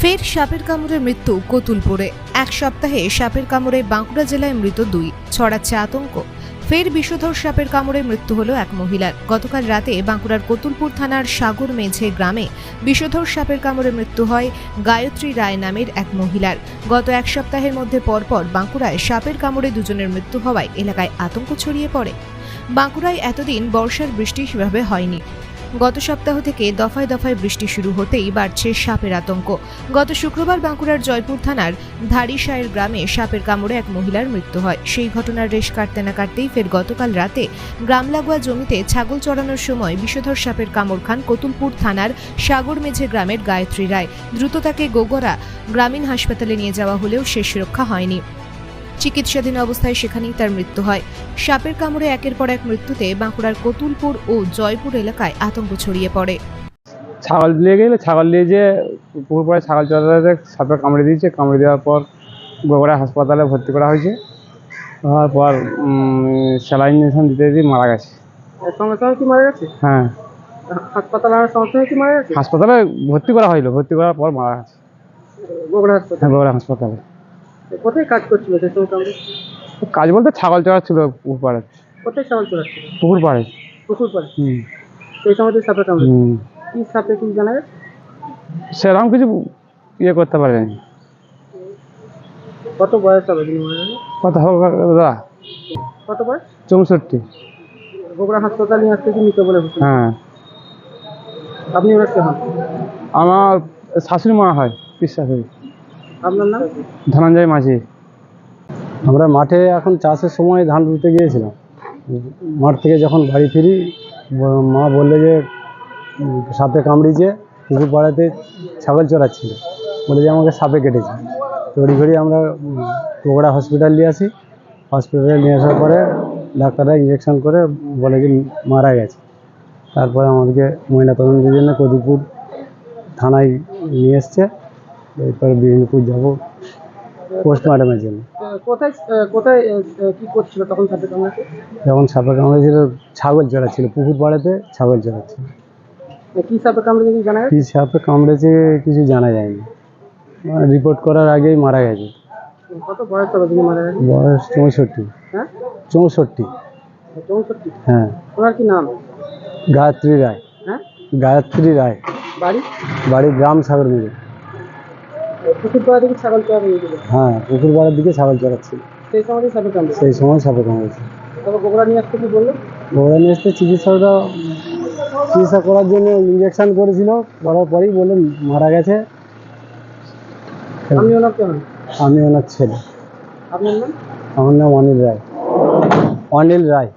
ফের সাপের কামড়ে মৃত্যু কতুলপুরে। এক সপ্তাহে সাপের কামড়ে বাঁকুড়া জেলায় মৃত 2, ছড়াচ্ছে আতঙ্ক। ফের বিষধর সাপের কামড়ে মৃত্যু হলো এক মহিলার। গতকাল রাতে বাঁকুড়ার কতুলপুর থানার সাগর মেঝে গ্রামে বিষধর সাপের কামড়ে মৃত্যু হয় গায়ত্রী রায় নামের এক মহিলার। গত এক সপ্তাহের মধ্যে পরপর বাঁকুড়ায় সাপের কামড়ে দুজনের মৃত্যু হওয়ায় এলাকায় আতঙ্ক ছড়িয়ে পড়ে। বাঁকুড়ায় এতদিন বর্ষার বৃষ্টি সেভাবে হয়নি। গত সপ্তাহ থেকে দফায় দফায় বৃষ্টি শুরু হতেই বাড়ছে সাপের আতঙ্ক। গত শুক্রবার বাঁকুড়ার জয়পুর থানার ধারিসায়ের গ্রামে সাপের কামড়ে এক মহিলার মৃত্যু হয়। সেই ঘটনার রেশ কাটতে না কাটতেই ফের গতকাল রাতে গ্রাম লাগোয়া জমিতে ছাগল চড়ানোর সময় বিষধর সাপের কামড় খান কতুলপুর থানার সাগর মেঝে গ্রামের গায়ত্রী রায়। দ্রুত তাকে গোগরা গ্রামীণ হাসপাতালে নিয়ে যাওয়া হলেও শেষ রক্ষা হয়নি। চিকিৎসাধীন অবস্থায় সেখানেই তার মৃত্যু হয়। সাপের কামড়ে একের পর এক মৃত্যুতে বাঁকুড়ার কতুলপুর ও জয়পুর এলাকায় আতঙ্ক ছড়িয়ে পড়ে। ছাগল নিয়ে যে পুকুর পাড়ে ছাগল চড়াতে সাপে কামড়ে দিয়েছে। কামড়ে দেওয়ার পর গোগড়া হাসপাতালে ভর্তি করা হয়েছে। তারপর স্যালাইন ইঞ্জেকশন দিতে দিতে মারা গেছে। সঙ্গে সঙ্গে কি মারা গেছে? হ্যাঁ, হাসপাতালে আনার সঙ্গে সঙ্গে কি মারা গেছে? হাসপাতালে ভর্তি করা হইলো, ভর্তি করার পর মারা গেছে। গোগড়া হাসপাতাল? হ্যাঁ, গোগড়া হাসপাতালে। কোথায় কাজ করছিল সেই সময় কামড়ে? কাজ বলতে ছাগল চড়াচ্ছিল পুকুর পাড়ে। কোথায় ছাগল চড়াচ্ছিল? পুকুর পাড়ে। পুকুর পাড়ে? সেই সময় তো সাপে কামড়ে। কি সাপে কি জানা গেছে? সেরকম কিছু ইয়ে করতে পারেনি। কত বয়স হবে তিনি মারা গেছে? কত হবে দাদা? কত বয়স? 64। গোগড়া হাসপাতাল নিয়ে আসতে কি নিতে বলে? হ্যাঁ। আপনি ওনার কে হন? আমার শাশুড়ি মা হয়, পিস শাশুড়ি। আপনার নাম? ধনঞ্জয় মাঝি। আমরা মাঠে এখন চাষের সময় ধান রুতে গিয়েছিলাম। মাঠ থেকে যখন বাড়ি ফিরি, মা বললে যে সাপে কামড়িয়েছে, পুকুর পাড়াতে ছাগল চড়াচ্ছিল, বলে যে আমাকে সাপে কেটেছে। তড়িঘড়ি আমরা গোগড়া হসপিটাল নিয়ে আসি। হসপিটালে নিয়ে আসার পরে ডাক্তাররা ইঞ্জেকশন করে বলে যে মারা গেছে। তারপরে আমাদেরকে ময়নাতদন্তের জন্য কতুলপুর থানায় নিয়ে এসছে। এরপরে বিহিনপুর যাবো পোস্টমর্টমের জন্য। কোথায় কোথায় কি করছিল তখন সাপে কামড়েছে? যখন সাপে কামড়েছিল ছাগল চড়াচ্ছিল, পুকুর পাড়াতে ছাগল চড়াচ্ছিল। কি সাপে কামড়েছে কি জানা গেছে? কি সাপে কামড়েছে কিছু জানা যায়নি। রিপোর্ট করার আগেই মারা গেছে। কত বয়স হবে তিনি মারা গেছে? বয়স 64। হ্যাঁ, 64। 64? হ্যাঁ। ওনার কি নাম? গায়ত্রী রায়। হ্যাঁ, গায়ত্রী রায়। বাড়ি? বাড়ি গ্রাম সাগর মেঝে। পুকুর পাড়া থেকে ছাগল চড়াতে গিয়েছিল? হ্যাঁ, পুকুর পাড়ার দিকে ছাগল চড়াচ্ছিল। সেই সময় সাপে কামড়েছে? সেই সময় সাপে কামড়েছে। তবে গোগড়া নিয়ে আসতে কি বললো? গোগড়া নিয়ে আসতে চিকিৎসা করার জন্য ইঞ্জেকশন করেছিল, করার পরেই বলে মারা গেছে। আপনি ওনার কে হন? আমি ওনার ছেলে। আপনার নাম? আমার নাম অনিল রায়। অনিল রায়।